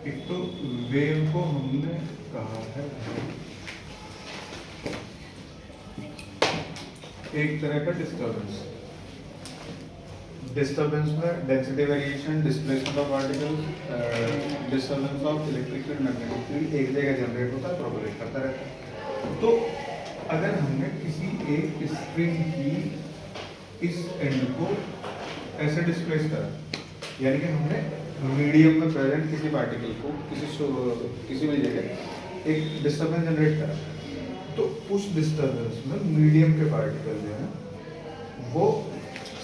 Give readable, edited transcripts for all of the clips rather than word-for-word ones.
एक तो वेव को हमने कहा है एक तरह का डिस्टर्बेंस में density variation, displacement of particles, disturbance of electric field, magnetic field एक जगह जनरेट होता है, प्रोपगेट करता रहता है। तो अगर हमने किसी एक स्प्रिंग की इस एंड को ऐसे डिस्प्लेस करा, यानी कि हमने मीडियम में प्रेजेंट किसी पार्टिकल को किसी भी जगह एक डिस्टर्बेंस जनरेट करा, तो उस डिस्टर्बेंस में मीडियम के पार्टिकल जो है वो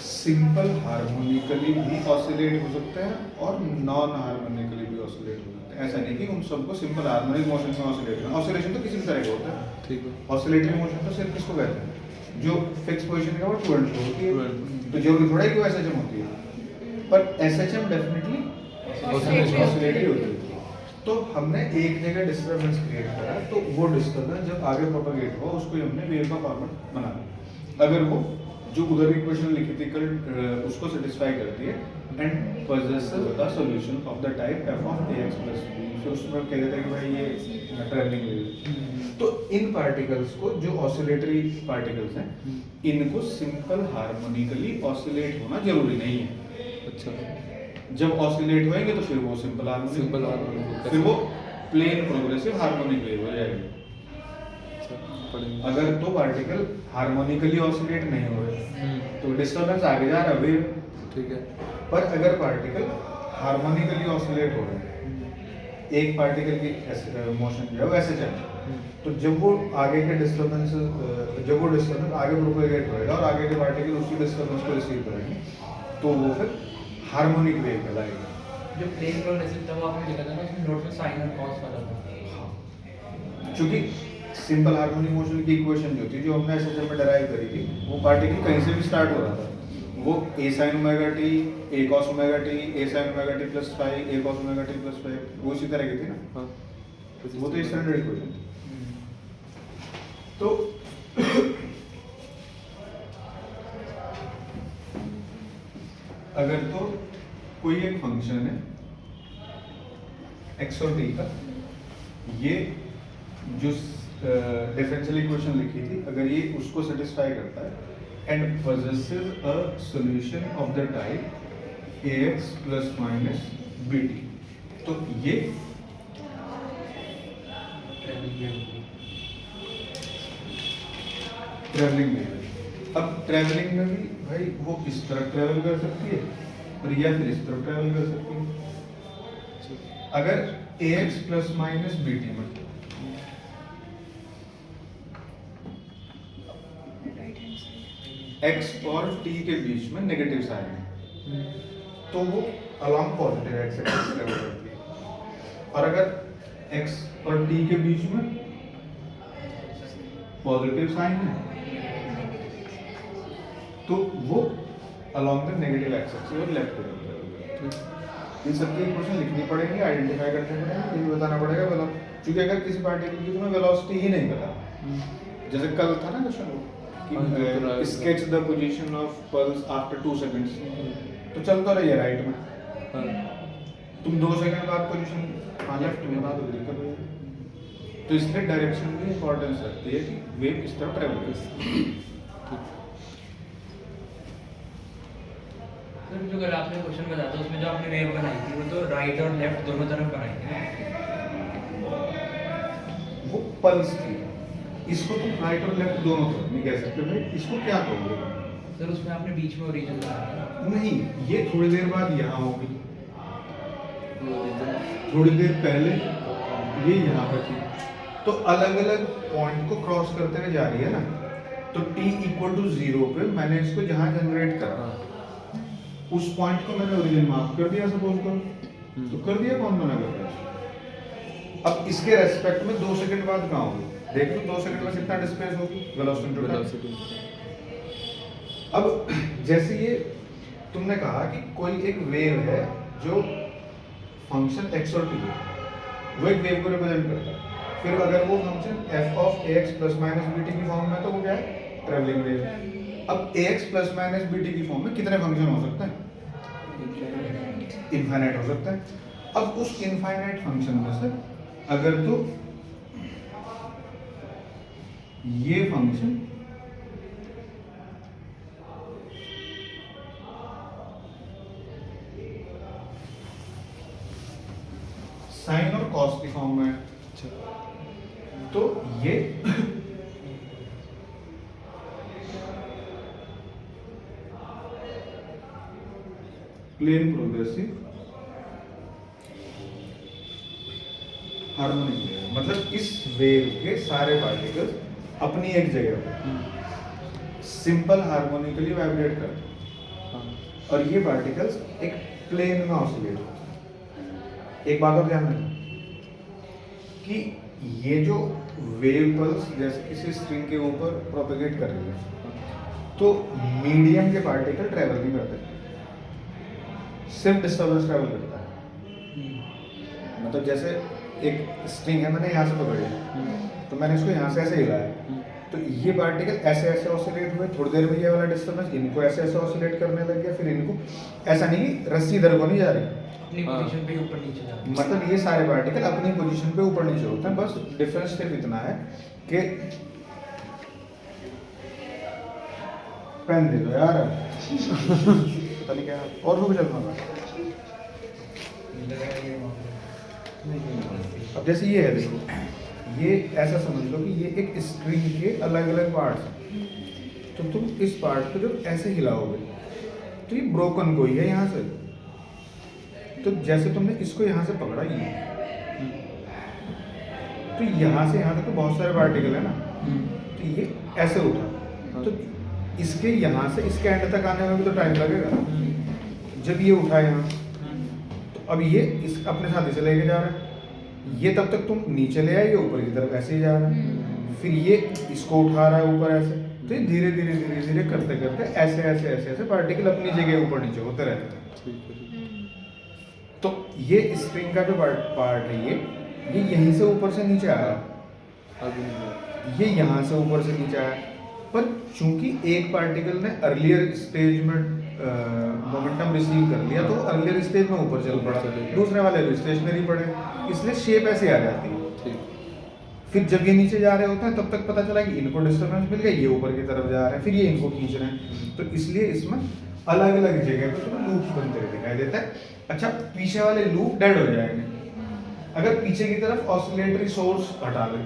सिंपल हार्मोनिकली भी ऑसिलेट हो सकते हैं और नॉन हार्मोनिकली भी ऑसिलेट हो सकते हैं। ऐसा नहीं कि उन सबको सिंपल हार्मोनिक मोशन में ऑसिलेट करना। ऑसिलेशन तो किसी भी तरह का होता है, ठीक है। ऑसिलेटरी मोशन तो सिर्फ किसको कहते हैं, जो फिक्स पोजीशन का वो टू एंड फ्रो होती है, तो जरूरी थोड़ा ही कि वो एसएचएम होती है, पर एसएचएम डेफिनेटली ऑसिलेटरी होती है। तो हमने एक जगह डिस्टर्बेंस क्रिएट करा, तो वो डिस्टर्बेंस जब आगे प्रोपेगेट हुआ उसको हमने वेव का फॉर्मेट बना लिया। अगर वो जो उधर इक्वेशन लिखी थी कल उसको सेटिस्फाई करती है and possesses a solution of the type f of ax plus b, फिर उसमें कह देते हैं कि भाई ये ट्रैवलिंग वेव। तो इन पार्टिकल्स को जो ऑसिलेटरी पार्टिकल्स हैं इनको सिंपल हार्मोनिकली ऑसिलेट होना जरूरी नहीं है। अच्छा, जब ऑसिलेट होएंगे तो फिर वो सिंपल हार्मोनिक, फिर वो प्लेन प्रोग्रेसिव हार्मोनिक वेव हो जाएगी। अगर दो पार्टिकल हार्मोनिकली ऑसिलेट नहीं हो रहे तो डिस्टर्बेंस आगे जा रहा है वेव, ठीक है। पर अगर पार्टिकल हार्मोनिकली ऑसिलेट हो रहे हैं, एक पार्टिकल की मोशन जो है वो ऐसे चल, तो जब वो आगे के डिस्टर्बेंस आगे प्रोपेगेट होएगा और आगे के पार्टिकल उसी डिस्टर्बेंस को रिसीव करेंगे तो वो फिर हार्मोनिक वेव कहलाएगी। जो प्लेन प्रोग्रेसिव था वो आपने देखा था ना, उसमें नोट में साइन और कॉस वाला था। हाँ, क्योंकि सिंपल हार्मोनिक मोशन की इक्वेशन जो थी, जो हमने एसएचएम में डिराइव करी थी, वो पार्टिकल कहीं से भी स्टार्ट हो रहा था, वो a sin omega t, a cos omega t, a sin omega t plus five, a cos omega t plus five, वो इसी तरह की थी ना। हाँ, वो तो स्टैंडर्ड इक्वेशन थी। तो अगर तो कोई एक फंक्शन है x और t का, ये जो डिफरेंशियल इक्वेशन लिखी थी, अगर ये उसको सेटिस्फाई करता है and possesses a solution of the type ax plus minus bt, तो ये ट्रैवलिंग वेव है। अब ट्रैवलिंग में भी भाई वो इस तरफ ट्रैवल कर सकती है और या फिर इस तरफ ट्रैवल कर सकती है। अगर ax plus minus bt में x और t के बीच में नेगेटिव साइन है तो वो along positive x axis travel करती है, और अगर x और t के बीच में पॉजिटिव साइन है तो वो along the negative x axis और लेफ्ट ट्रैवल करेगी। इन सबकी इक्वेशन लिखनी पड़ेगी, आइडेंटिफाई करने पड़ेंगे, ये बताना पड़ेगा वेलोसिटी, क्योंकि अगर किसी पार्टिकल की तुम्हें वेलोसिटी ही नहीं पता, जैसे कल था ना question sketch the position of pulse after 2 seconds, तो चलता रहिए राइट में, तुम 2 सेकंड बाद पोजीशन लेफ्ट में बता दोगे, दिक्कत हो जाएगी। तो इसलिए डायरेक्शन भी इंपॉर्टेंस रखती है कि वेव किस तरफ ट्रैवल करती है। सर जो कल आपने क्वेश्चन बताया था उसमें जो आपने वेव बनाई थी वो तो राइट और लेफ्ट दोनों तरफ बनाई थी, वो पल्स थी, इसको तुम राइट और लेफ्ट दोनों तरफ नहीं कह सकते भाई, इसको क्या कहोगे सर? उसमें आपने बीच में ओरिजिन लगाया नहीं, ये थोड़ी देर बाद यहाँ होगी, थोड़ी देर पहले ये यहाँ पर थी, तो अलग अलग पॉइंट को क्रॉस करते हुए जा रही है ना, तो t इक्वल टू 0 पे मैंने इसको जहाँ जनरेट करा उस पॉइंट को मैंने ओरिजिन मार्क कर दिया, सपोज करो, तो कर दिया, कौन मना कर रहा है? अब इसके रेस्पेक्ट में 2 सेकंड बाद कहाँ होगी, देख लो 2 सेकंड में कितना डिस्प्लेस होगी वेलोसिटी। अब जैसे ये तुमने कहा कि कोई एक वेव है जो फंक्शन x और t है, वो एक वेव को रिप्रेजेंट करता है, फिर अगर वो function f of ax plus minus bt की फॉर्म में, तो वो क्या है, ट्रैवलिंग वेव। अब ax plus minus bt की फॉर्म में कितने फंक्शन हो सकते हैं, इनफाइनाइट हो सकता है। अब उस इनफाइनाइट फंक्शन में से अगर तो ये फंक्शन साइन और कॉस की फॉर्म में है, तो ये प्लेन प्रोग्रेसिव हार्मोनिक वेव, मतलब इस वेव के सारे पार्टिकल्स अपनी एक जगह पर सिंपल हार्मोनिकली वाइब्रेट करते हैं और ये पार्टिकल्स एक प्लेन में ऑसिलेट होते हैं। एक बात और ध्यान रखना कि ये जो वेव पल्स जैसे किसी स्ट्रिंग के ऊपर प्रोपेगेट कर रही है तो मीडियम के पार्टिकल ट्रेवल नहीं करते, सिर्फ डिस्टर्बेंस ट्रेवल करता है। मतलब जैसे एक स्ट्रिंग है, मैंने यहाँ से पकड़ी तो मैंने इसको यहाँ से ऐसे हिलाया तो ये पार्टिकल ऐसे ऐसे ऑसिलेट हुए, थोड़ी देर में ये वाला डिस्टर्बेंस इनको ऐसे ऐसे ऑसिलेट करने लग गया, फिर इनको ऐसा नहीं कि रस्सी इधर को नहीं जा रही, अपनी पोजीशन पे ऊपर नीचे जा रहा है। मतलब ये सारे पार्टिकल अपनी पोजीशन पे ऊपर नीचे होते हैं। बस डिफरेंस सिर्फ इतना है कि पेन दे दो यार पता नहीं क्या और रुक चलना। अब जैसे ये है, देखो ये ऐसा समझ लो कि ये एक स्ट्रिंग के अलग अलग पार्ट्स हैं, तो तुम इस पार्ट को जब ऐसे हिलाओगे तो ये ब्रोकन कोई है यहाँ से, तो जैसे तुमने इसको यहाँ से पकड़ा ये तो यहाँ से यहाँ तक तो बहुत सारे पार्टिकल है ना, तो ये ऐसे उठा तो इसके यहाँ से इसके एंड तक आने में भी तो टाइम लगेगा। जब ये उठा यहाँ तो अब ये इस अपने साथ इसे लेके जा रहा है, ये तब तक तुम नीचे ले आए, ये ऊपर की तरफ ऐसे ही जा रहा है, फिर ये इसको उठा रहा है ऊपर ऐसे, तो ये धीरे धीरे धीरे धीरे करते करते ऐसे ऐसे ऐसे ऐसे पार्टिकल अपनी जगह ऊपर नीचे होते रहते हैं। तो ये स्ट्रिंग का जो पार्ट है ये यहीं से ऊपर से नीचे आया, ये यहाँ से ऊपर से नीचे आया, पर चूंकि एक पार्टिकल ने अर्लियर स्टेज में मोमेंटम रिसीव कर लिया तो अर्लियर स्टेज में ऊपर चल पड़ा, दूसरे वाले भी स्टेशनरी पड़े, इसलिए शेप ऐसे आ जाती है। फिर जब ये नीचे जा रहे होते हैं तब तक पता चला कि इनको डिस्टर्बेंस मिल गया, ये ऊपर की तरफ जा रहे हैं, फिर ये इनको खींच रहे हैं, तो इसलिए इसमें अलग अलग जगह पे तुम्हें लूप बनते हुए दिखाई देता है। अच्छा, पीछे वाले लूप डेड हो जाएंगे अगर पीछे की तरफ ऑसिलेटरी सोर्स हटा ले,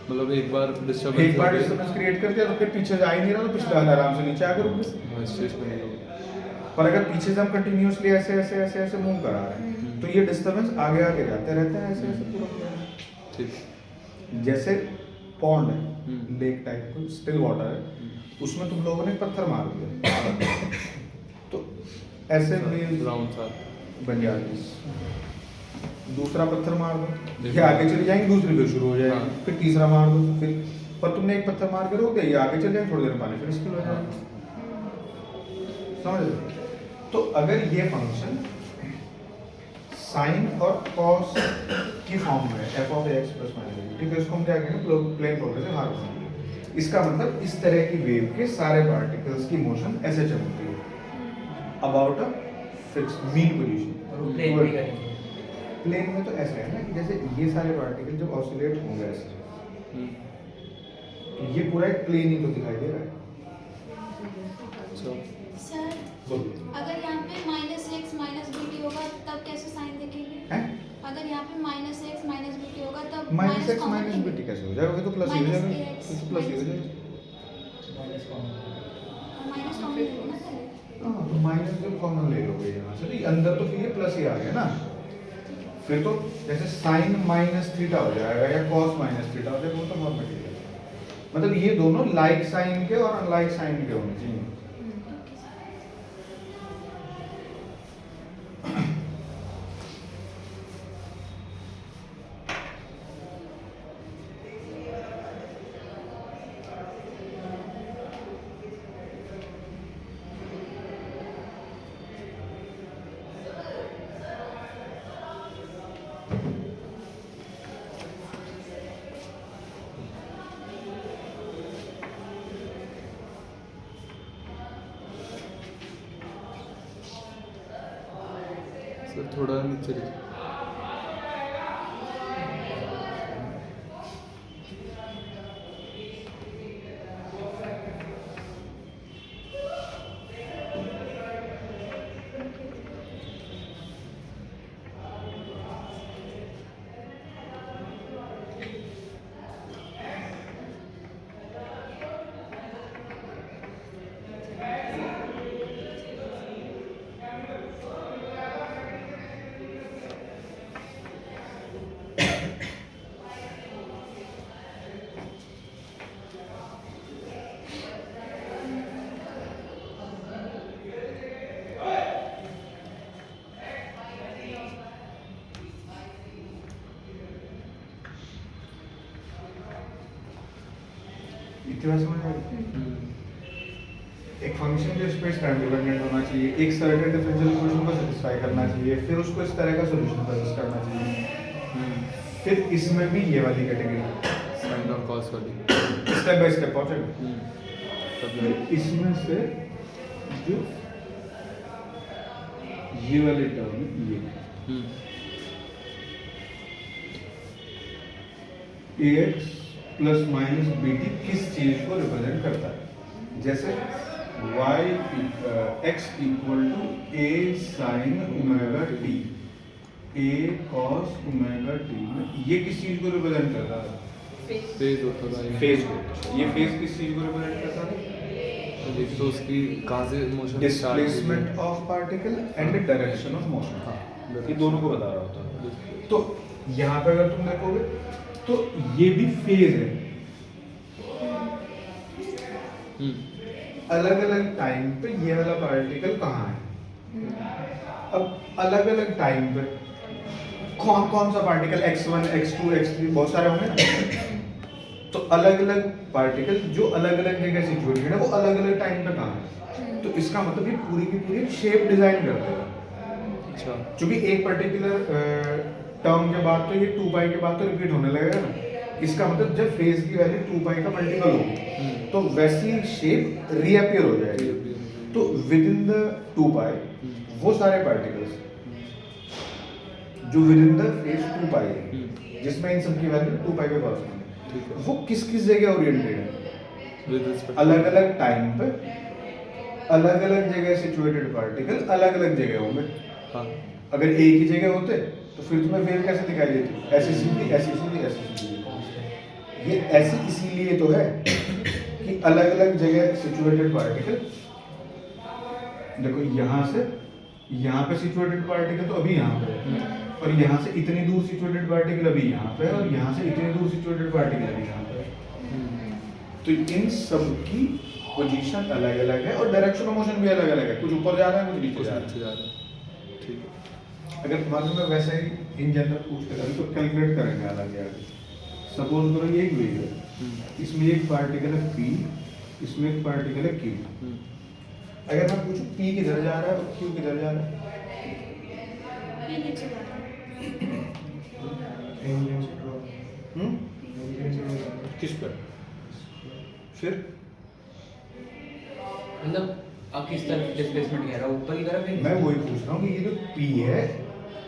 मतलब एक बार डिस्टर्बेंस क्रिएट कर दिया तो फिर पीछे जा ही नहीं रहा, तो पिछले वाले आराम से नीचे आकर रुक गए। पर अगर पीछे से हम कंटिन्यूअसली ऐसे ऐसे ऐसे ऐसे मूव करा रहे हैं तो ये डिस्टर्बेंस आगे आगे जाते रहते हैं ऐसे ऐसे पूरा। ठीक, जैसे पॉन्ड है, लेक टाइप का स्टिल वाटर है, उसमें तुम लोगों ने पत्थर मार दिया तो ऐसे राउंड सा बन जाती, दूसरा पत्थर मार दो ये आगे चली जाएंगे, दूसरी फिर शुरू हो जाएगी, फिर तीसरा मार दो, फिर पर तुमने एक पत्थर मार के रोक दिया, ये आगे चल जाएंगे, थोड़ी देर पानी फिर स्पिल हो जाएगा, समझ रहे? तो अगर ये फंक्शन साइन और कॉस की फॉर्म में f of x plus minus, ठीक है, इसको हम क्या कहेंगे प्लेन प्रोग्रेसिव हार्मोनिक। इसका मतलब इस तरह की वेव के सारे पार्टिकल्स की मोशन ऐसे चलती है about a fix mean position. Plane में तो ऐसा है ना कि जैसे ये सारे पार्टिकल जब ऑसिलेट होंगे ऐसे तो ये पूरा एक प्लेन ही तो दिखाई दे रहा है। सर अगर यहाँ पे -x -bt होगा तब कैसे साइन दिखेगी? हैं? अगर यहाँ पे -x -bt होगा तब -x -bt कैसे हो जाएगा? तो प्लस ही हो जाएगा, तो प्लस ही हो जाएगा। माइनस कॉमन लेंगे ना पहले। हाँ, तो माइनस जब कॉमन ले लोगे यहाँ से तो अंदर तो फिर ये प्लस ही आ गया ना, फिर तो जैसे साइन माइनस थीटा हो जाएगा या कॉस माइनस थीटा हो जाएगा, वो तो फॉर्मेट है। मतलब ये दोनों लाइक साइन के और अनलाइक साइन के होने चाहिए। सर थोड़ा नीचे लिखिए। इतना समझ आ गया? एक फंक्शन जो स्पेस टाइम डिपेंडेंट होना चाहिए, एक सर्टेन डिफरेंशियल इक्वेशन को सेटिस्फाई करना चाहिए, फिर उसको इस तरह का सॉल्यूशन सजेस्ट करना चाहिए, फिर इसमें भी ये वाली कैटेगरी साइन और कॉस वाली। स्टेप बाय स्टेप पहुंचेगा। तब फिर इसमें से जो ये वाली टर्म ये ax plus minus B T किस चीज को रिप्रेजेंट करता है? जैसे y x equal to a sine omega T, a cos omega T में ये किस चीज को रिप्रेजेंट करता है? फेज होता था फेज को। ये फेज किस चीज को रिप्रेजेंट करता है? एक तो उसकी कहाँ से motion displacement of particle and direction of motion, ये दोनों को बता रहा होता है। तो यहाँ पे अगर तुम देखोगे तो ये भी फेज है, अलग अलग टाइम पे ये वाला पार्टिकल कहाँ है। अब अलग अलग टाइम पे कौन कौन सा पार्टिकल x1 x2 x3 बहुत सारे होंगे ना, तो अलग अलग पार्टिकल जो अलग अलग जगह सिचुएटेड है वो अलग अलग टाइम पे कहाँ है। तो इसका मतलब ये पूरी की पूरी शेप डिजाइन करते हैं। अच्छा, क्योंकि एक पर्टिकुलर टर्म के बाद तो ये 2 पाई के बाद तो रिपीट होने लगेगा ना, इसका मतलब जब फेज की वैल्यू 2 पाई का मल्टीपल होगी तो वैसी शेप रीअपियर हो जाएगी। तो विद इन द 2 पाई वो सारे पार्टिकल्स जो विद इन द फेज 2 पाई है जिसमें इन सब की वैल्यू 2 पाई के पास है, वो किस किस जगह ओरिएंटेड है? अलग अलग टाइम पे अलग अलग जगह सिचुएटेड पार्टिकल अलग अलग जगह होंगे। हाँ, अगर एक ही जगह होते तो फिर तुम्हें वेव कैसे दिखाई देती? ऐसी सीधी ऐसी सीधी ऐसी सीधी। ये ऐसी इसीलिए तो है कि अलग अलग जगह सिचुएटेड पार्टिकल, देखो यहाँ से यहाँ पे सिचुएटेड पार्टिकल तो अभी यहाँ पे है, और यहाँ से इतनी दूर सिचुएटेड पार्टिकल अभी यहाँ पे है, और यहाँ से इतनी दूर सिचुएटेड पार्टिकल अभी यहाँ पे है। तो इन सब की पोजीशन अलग अलग है और डायरेक्शन ऑफ मोशन भी अलग अलग है, कुछ ऊपर जा रहा है कुछ नीचे जा रहा है। ठीक है। अगर तुम्हारे में वैसे ही इन जनरल पूछते करें तो कैलकुलेट करेंगे अलग आगे। सपोज करो ये एक वेव है, इसमें एक पार्टिकल है P, इसमें एक पार्टिकल है Q। अगर मैं पूछूं P किधर जा रहा है और Q किधर जा रहा है? ये नीचे जा रहा किस पर? फिर मतलब आप किस तरफ डिस्प्लेसमेंट कह रहे हो, ऊपर की तरफ है? मैं वही पूछ रहा हूँ कि ये जो P है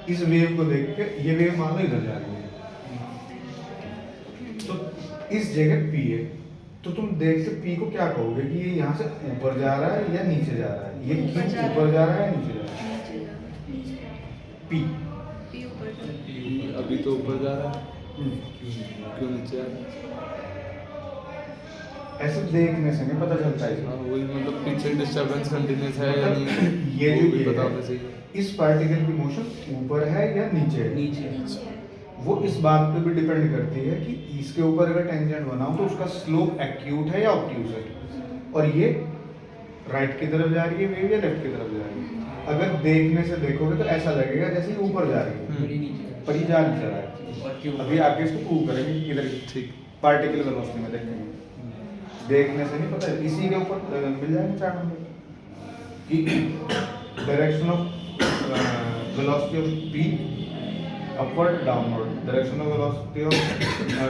इस वेव को देख के ये वेव मान लो इधर जा रही है, तो इस जगह P है, तो तुम देख के P को क्या कहोगे कि ये यहाँ से ऊपर जा रहा है या नीचे जा रहा है? ये Q ऊपर जा रहा है या नीचे जा रहा है? P अभी तो ऊपर जा रहा है, क्यों नीचे आ रहा है? ऐसे देखने से नहीं पता चलता है। हाँ, वही मतलब पीछे डिस्टरबेंस कंटिन्यूस है या नहीं, ये वो जो भी ये पता है, होना चाहिए। इस पार्टिकल की मोशन ऊपर है या नीचे है? नीचे। नीचे है। वो इस बात पे भी डिपेंड करती है कि इसके ऊपर अगर टेंजेंट बनाओ तो उसका स्लोप एक्यूट है या ऑब्ट्यूज है, और ये राइट की तरफ जा रही है वेव या लेफ्ट की तरफ जा रही है। अगर देखने से देखोगे तो ऐसा लगेगा जैसे ये ऊपर जा रही है, बड़ी नीचे। पर ये जा नहीं चला है। और क्यों? अभी आगे इसको प्रूव करेंगे इधर ठीक। पार्टिकल वेलोसिटी में देखेंगे, देखने से नहीं पता, इसी के ऊपर मिल जाएगा चार्ट नंबर कि direction of velocity of P upward downward, direction of velocity of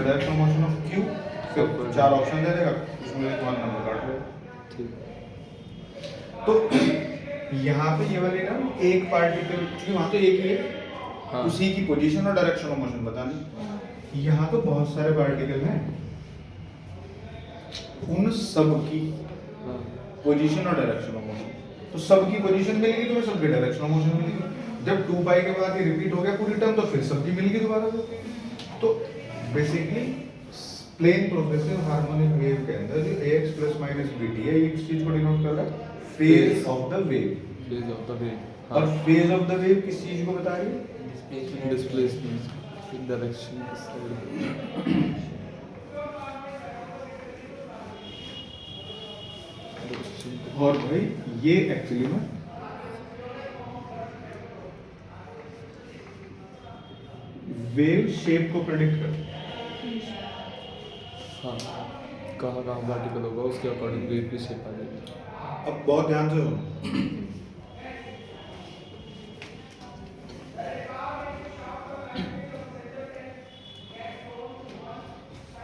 direction of motion of Q, फिर 4 ऑप्शन दे देगा, उसमें 1 नंबर काट लो। ठीक। तो यहाँ पे ये वाली ना एक पार्टिकल, क्योंकि वहाँ तो एक ही है, हाँ। उसी की पोजीशन और डायरेक्शन ऑफ मोशन बतानी। यहाँ तो बहुत सारे पार्टिकल हैं, उन सब की हाँ पोजीशन और डायरेक्शन ऑफ मोशन, तो सबकी पोजीशन मिलेगी तो सबकी डायरेक्शन ऑफ मोशन मिलेगी। जब 2 पाई के बाद ये रिपीट हो गया पूरी टर्म, तो फिर सबकी मिलेगी दोबारा से। तो basically plane progressive harmonic wave के अंदर जो ax प्लस माइनस bt है, ये किस चीज को डिनोट कर रहा है? Phase of the wave. Phase of the wave, और फेज ऑफ द वेव किस चीज को बता रही है? डिस्प्लेसमेंट इन डायरेक्शन के साइड। और भाई ये एक्चुअली में वेव शेप को प्रेडिक्ट करता है। हाँ, कहाँ कहाँ वर्टिकल होगा उसके अकॉर्डिंग वेव की शेप आ जाएगी। अब बहुत ध्यान से सुनो,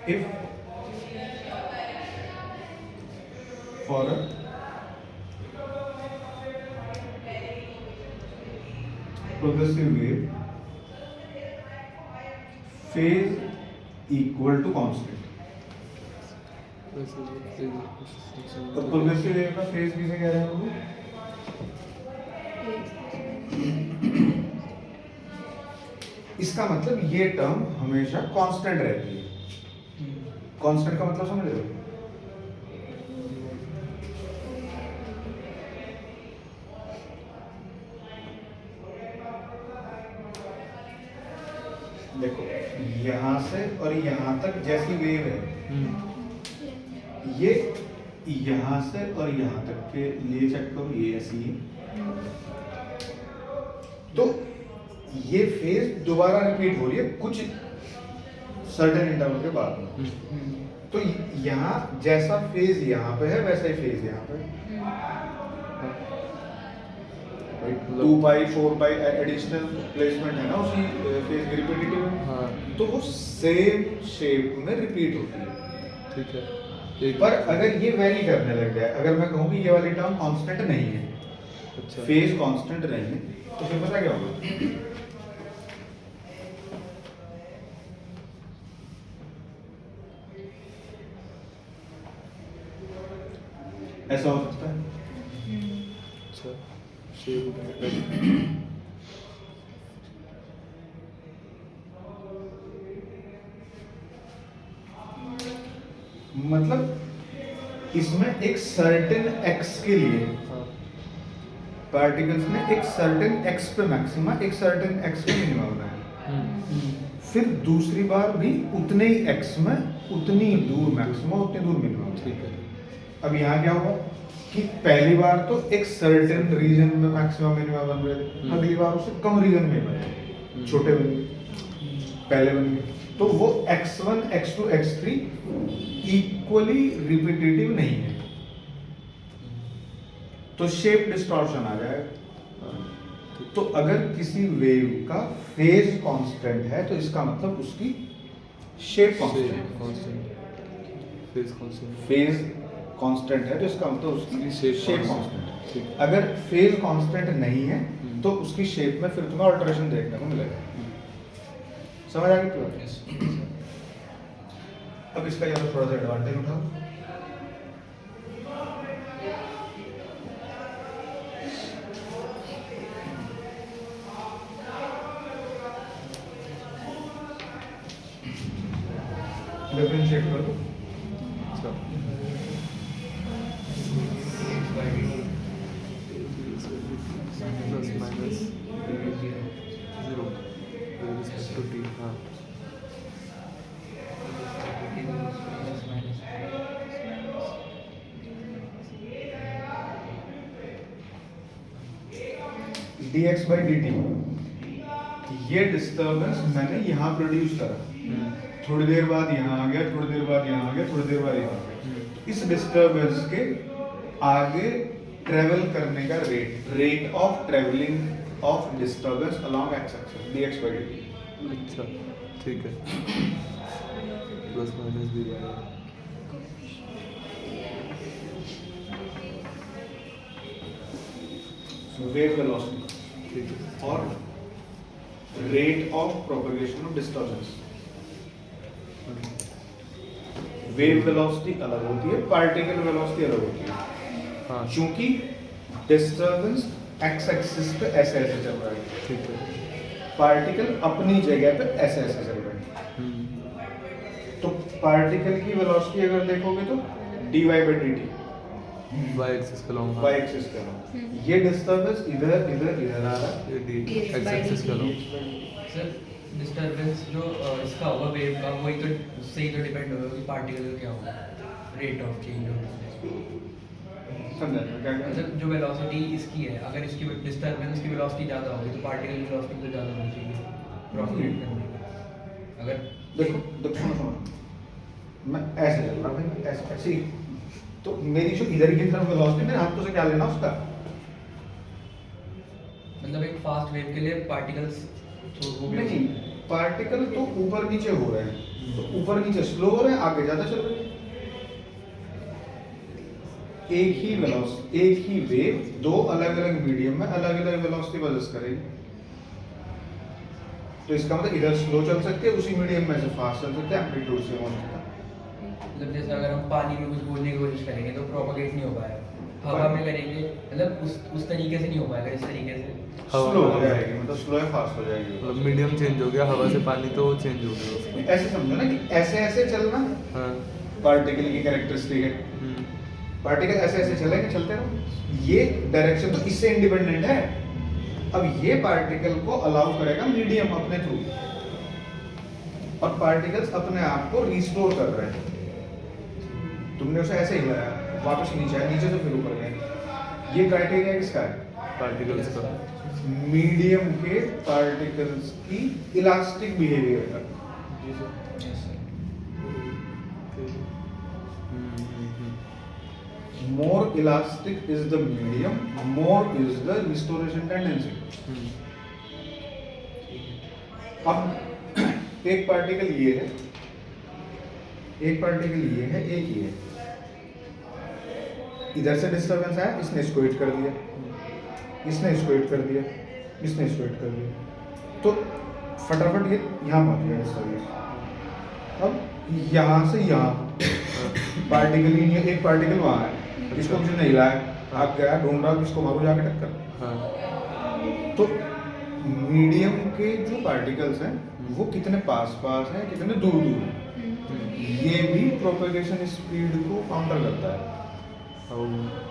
if for a progressive wave phase equal to constant, तो प्रोग्रेसिव वेव का फेज किसे कह रहे हैं लोग? इसका मतलब ये टर्म हमेशा कांस्टेंट रहती है। कांस्टेंट का मतलब समझ रहे हो? देखो यहां से और यहां तक जैसी वेव है, ये यहां से और यहां तक के लिए चेक करो, ये ऐसी है। तो ये फेज दोबारा रिपीट हो रही है कुछ सर्टेन इंटरवल के बाद में। तो यहाँ जैसा फेज यहाँ पे है वैसा ही फेज यहाँ पे है। 2 पाई 4 पाई एडिशनल प्लेसमेंट है ना उसी फेज की रिपीटेटिव में। हाँ तो वो सेम शेप में रिपीट होती है। ठीक है। एक पर अगर ये वैरी करने लग जाए, अगर मैं कहूँ कि ये वाली टर्म कांस्टेंट नहीं है, अच्छा फेज कांस्टेंट नहीं है, तो फिर पता क्या होगा? ऐसा हो सकता है। अच्छा शेप मतलब इसमें एक सर्टेन एक्स के लिए हाँ पार्टिकल्स में एक सर्टेन एक्स पे मैक्सिमा, एक सर्टेन एक्स पे मिनिमा होना है। फिर दूसरी बार भी उतने ही एक्स में उतनी दूर मैक्सिमा, उतनी दूर मिनिमा होना है। ठीक है। अब यहाँ क्या होगा कि पहली बार तो एक सर्टेन रीजन में मैक्सिमम मिनिमा बन रहे थे, अगली बार उससे कम रीजन में बने, छोटे बन गए, पहले बन गए। तो वो x1, x2, x3 equally repetitive नहीं है, तो शेप डिस्टॉर्शन आ जाएगा। तो अगर किसी वेव का फेज कांस्टेंट है तो इसका मतलब उसकी shape constant, phase constant, phase constant है तो इसका मतलब उसकी शेप शेप constant। कांस्टेंट। ठीक। अगर फेज कांस्टेंट नहीं है तो उसकी शेप में फिर तुम्हें अल्टरेशन देखने को मिलेगा। समझ आ गई पूरा? अब इसका यहाँ थोड़ा सा एडवांटेज उठाओ। डिफरेंशिएट कर दो। अच्छा plus minus 0 with respect to t। हाँ dx by dt, ये डिस्टर्बेंस मैंने यहाँ प्रोड्यूस करा, थोड़ी देर बाद यहाँ आ गया, थोड़ी देर बाद यहाँ आ गया, थोड़ी देर बाद यहाँ आ गया। इस डिस्टर्बेंस के आगे ट्रेवल करने का rate of travelling of disturbance along x axis dx by dt। अच्छा ठीक है। प्लस माइनस भी बाय वेव वेलोसिटी ठीक है। और rate of propagation of disturbance. Wave velocity अलग होती है, पार्टिकल वेलोसिटी अलग होती है। हाँ क्योंकि डिस्टर्बेंस एक्स एक्सिस पे ऐसे ऐसे चल रहा है, ठीक है। पार्टिकल अपनी जगह पे ऐसे ऐसे चल रहे हैं। हम्म, तो पार्टिकल की वेलोसिटी अगर देखोगे तो dy by D T Y axis का लॉन्ग वाई एक्सिस पे है। ये डिस्टर्बेंस इधर इधर इधर आ रहा है। ये D Dx x by axis का dt. लॉन्ग। सर डिस्टर्बेंस जो इसका होगा वेव का, वही तो उससे ही तो डिपेंड होगा कि पार्टिकल का क्या होगा, रेट ऑफ चेंज ऑफ समझा ना क्या कह मतलब जो वेलोसिटी इसकी है, अगर इसकी डिस्टर्बेंस की वेलोसिटी ज़्यादा होगी तो पार्टिकल की वेलोसिटी तो ज़्यादा होनी चाहिए प्रोपगेट करने की। अगर देखो देखो सुनो, मैं ऐसे चल रहा भाई, ऐसे ऐसे ही। तो मेरी जो इधर की तरफ वेलोसिटी, मेरे हाथों से क्या लेना उसका? मतलब एक फास्ट वेव के लिए पार्टिकल्स तो वो भी नहीं, पार्टिकल तो ऊपर नीचे हो रहे हैं, तो ऊपर नीचे स्लो हो रहे हैं, आगे ज्यादा चल रहे हैं। एक ही वेलोसिटी, एक ही वेव दो अलग अलग मीडियम में अलग अलग वेलोसिटी पजेस करेगी। तो इसका मतलब इधर स्लो चल सकते हैं, उसी मीडियम में से फास्ट चल सकते हैं, एम्पलीट्यूड से हो सकता है। मतलब जैसे अगर हम पानी में कुछ बोलने की कोशिश करेंगे तो प्रोपगेट नहीं हो पाएगा, हवा में करेंगे मतलब उस तरीके से नहीं हो पाएगा, इस तरीके से हवा स्लो हो में- जाएगी, मतलब स्लो है फास्ट हो जाएगी। मतलब मीडियम चेंज हो गया, हवा से पानी तो चेंज हो गया उसका। ऐसे समझो ना कि ऐसे ऐसे चलना हाँ पार्टिकल की कैरेक्टरिस्टिक है। हम्म, पार्टिकल ऐसे ऐसे चलेंगे, चलते रहो। ये डायरेक्शन तो इससे इंडिपेंडेंट है। अब ये पार्टिकल को अलाउ करेगा मीडियम अपने थ्रू, और पार्टिकल्स अपने आप को रिस्टोर कर रहे हैं। तुमने उसे ऐसे ही लाया, वापस नीचे आया, नीचे से फिर ऊपर गए। ये क्राइटेरिया किसका है? पार्टिकल्स का। मीडियम के पार्टिकल्स की इलास्टिक बिहेवियर का। More elastic is the medium, more is the restoration tendency. अब एक पार्टिकल ये है, एक पार्टिकल ये है, एक ये है। इधर से डिस्टर्बेंस आया, इसने इसको हिट कर दिया, इसने इसको हिट कर दिया, इसने इसको हिट कर दिया, तो फटाफट ये यहाँ पहुंच गया डिस्टर्बेंस। अब यहाँ से यहाँ पार्टिकल ही नहीं है, एक पार्टिकल वहाँ है, इसको मुझे नहीं लाया, आप गया ढूंढ रहा किसको मारो जाके टक्कर। हाँ तो मीडियम के जो पार्टिकल्स हैं वो कितने पास पास हैं, कितने दूर दूर हैं, ये भी प्रोपेगेशन स्पीड को काउंटर करता है। ओ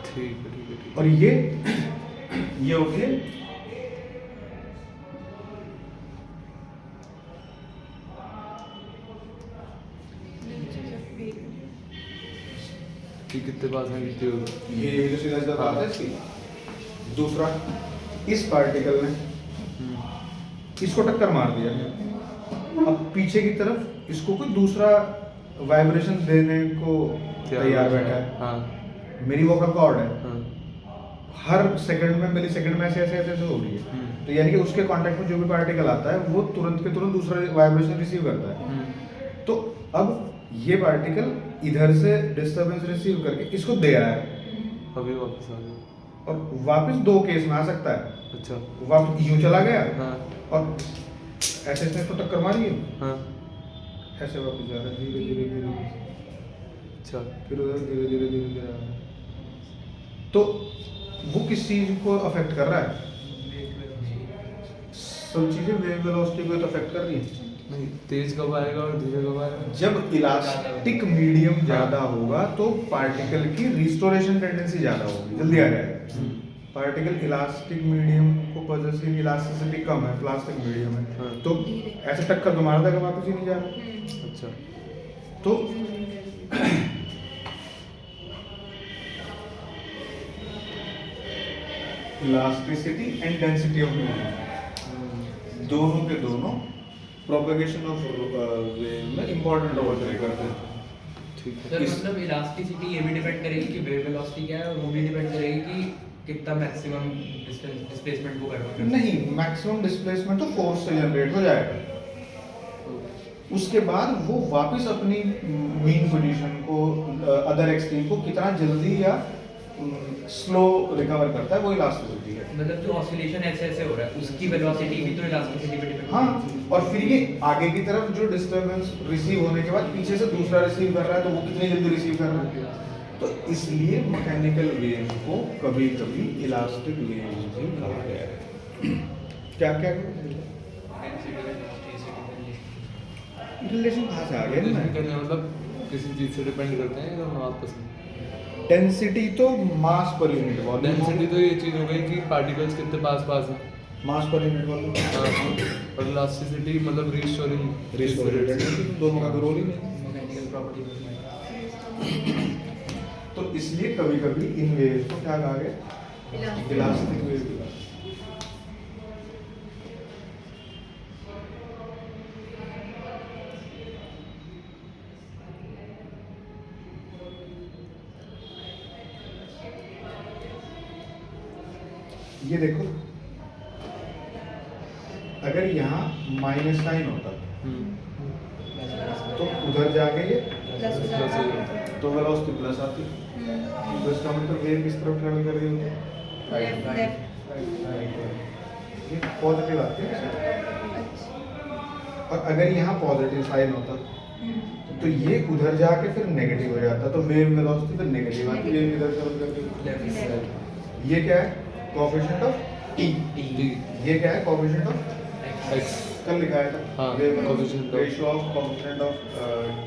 ठीक है ठीक है ठीक और ये होती है कि कितने पास हैं कितने होगा। ये जो सीधा सीधा बात है इसकी। दूसरा, इस पार्टिकल ने इसको टक्कर मार दिया, अब पीछे की तरफ इसको कोई दूसरा वाइब्रेशन देने को तैयार बैठा है। हाँ मेरी वोकल कॉर्ड है, हाँ हर सेकंड में मिली सेकंड में ऐसे ऐसे ऐसे ऐसे हो रही है। तो यानी कि उसके कांटेक्ट में जो भी पार्टिकल आता है वो तुरंत के तुरंत दूसरा वाइब्रेशन रिसीव करता है। तो अब ये पार्टिकल इधर से डिस्टरबेंस रिसीव करके इसको दे रहा है, अभी वापस आ गया। और वापस दो केस में आ सकता है। अच्छा वापस यूं चला गया हाँ और ऐसे इसने इसको टक्कर मारी है, हाँ ऐसे वापस जा रहा है धीरे धीरे धीरे, अच्छा फिर उधर धीरे धीरे धीरे धीरे आ रहा है। तो वो किस चीज को अफेक्ट कर रहा है? सब चीजें वेव वेलोसिटी को तो अफेक्ट कर रही है। नहीं, तेज कब आएगा और धीरे कब आएगा? जब इलास्टिक मीडियम ज्यादा होगा तो पार्टिकल की रिस्टोरेशन टेंडेंसी ज्यादा होगी, जल्दी आ जाएगा। पार्टिकल इलास्टिक मीडियम को पजेस, इलास्टिसिटी कम है, प्लास्टिक मीडियम है, हाँ। तो ऐसे टक्कर तो मारता है, वापस ही नहीं जा रहा। अच्छा तो elasticity and density of medium दोनों के दोनों प्रोपेगेशन ऑफ वेव में इंपॉर्टेंट रोल प्ले करते हैं। ठीक है। सर इस- मतलब इलास्टिसिटी ये भी डिपेंड करेगी कि वेव वेलोसिटी क्या है, और वो भी डिपेंड करेगी कि कितना मैक्सिमम डिस्प्लेसमेंट को करवा नहीं, मैक्सिमम डिस्प्लेसमेंट तो फोर्स से जनरेट हो जाएगा, उसके बाद वो वापस अपनी मीन पोजीशन को, अदर एक्सट्रीम को कितना जल्दी या स्लो रिकवर करता है वो इलास्टिसिटी है। मतलब जो ऑसिलेशन ऐसे ऐसे हो रहा है उसकी वेलोसिटी भी तो इलास्टिसिटी पे डिपेंड हाँ, और फिर ये आगे की तरफ जो डिस्टरबेंस रिसीव होने के बाद पीछे से दूसरा रिसीव कर रहा है तो वो कितनी जल्दी रिसीव कर रहा है। तो इसलिए मैकेनिकल वेव को कभी कभी इलास्टिक वेव भी कहा गया है। क्या क्या रिलेशन कहाँ से आ गया Relation इनमें? करने मतलब किसी चीज से डिपेंड करते हैं या आपस में। डेंसिटी तो मास पर यूनिट वॉल्यूम, डेंसिटी तो ये चीज हो गई कि पार्टिकल्स कितने पास पास हैं। मास पर यूनिट वॉल्यूम, और इलास्टिसिटी मतलब रीस्टोरिंग डेंसिटी दोनों का तो रोल ही नहीं। मैकेनिकल प्रॉपर्टी तो इसलिए कभी कभी इन वेव्स को क्या कहा गया? इलास्टिक वेव कहा। ये देखो, अगर यहाँ माइनस साइन होता तो उधर जाके ये तो वेलोसिटी प्लस आती, तो इसका मतलब वेव किस तरफ ट्रैवल कर रही होती? ये पॉजिटिव आती है। और अगर यहाँ पॉजिटिव साइन होता तो ये उधर जाके फिर नेगेटिव हो जाता, तो वेव वेलोसिटी फिर नेगेटिव आती, वेव इधर ट्रैवल करती है। ये क्या है? Coefficient of T. ये क्या है? कोएफिशिएंट ऑफ एक्स कल लिखाया था। हाँ, coefficient of- ratio of coefficient of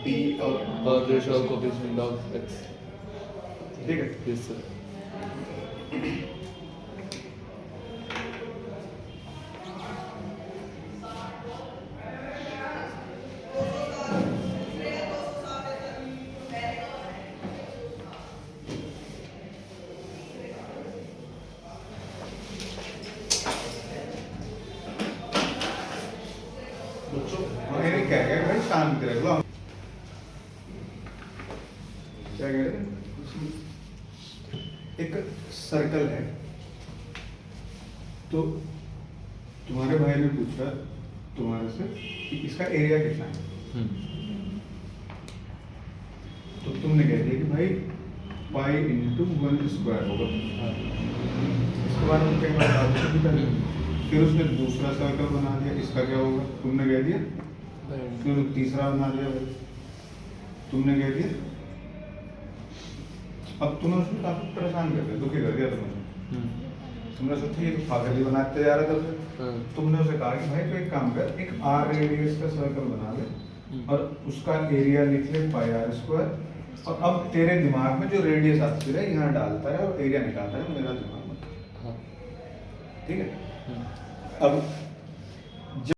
T और ratio of coefficient of X. ठीक है। Yes sir. मेरे क्या कह रहे हैं? शांत रह लो। क्या कह रहे हैं? एक सर्कल है, तो तुम्हारे भाई ने पूछा तुम्हारे से कि इसका एरिया कितना है, तो तुमने कह दिया कि भाई पाई इंटू 1 स्क्वायर होगा। इसके बाद उनके बाद आगे भी कर दिया। फिर उसने दूसरा सर्कल बना दिया, इसका क्या होगा तुमने कह दिया। फिर तीसरा बना दिया भाई, तुमने कह दिया। अब तुम्हें उसमें काफी परेशान कर दिया, दुखी कर दिया तुम्हें। तुमने सोचा ये तो पागल ही बनाते जा रहा था। तुमने उसे कहा कि भाई तो एक काम कर, एक आर रेडियस का सर्कल बना ले और उसका एरिया लिख ले पाई आर स्क्वायर। और अब तेरे दिमाग में जो रेडियस आती है यहाँ डालता है और एरिया निकालता है मेरा दिमाग में। ठीक है। अब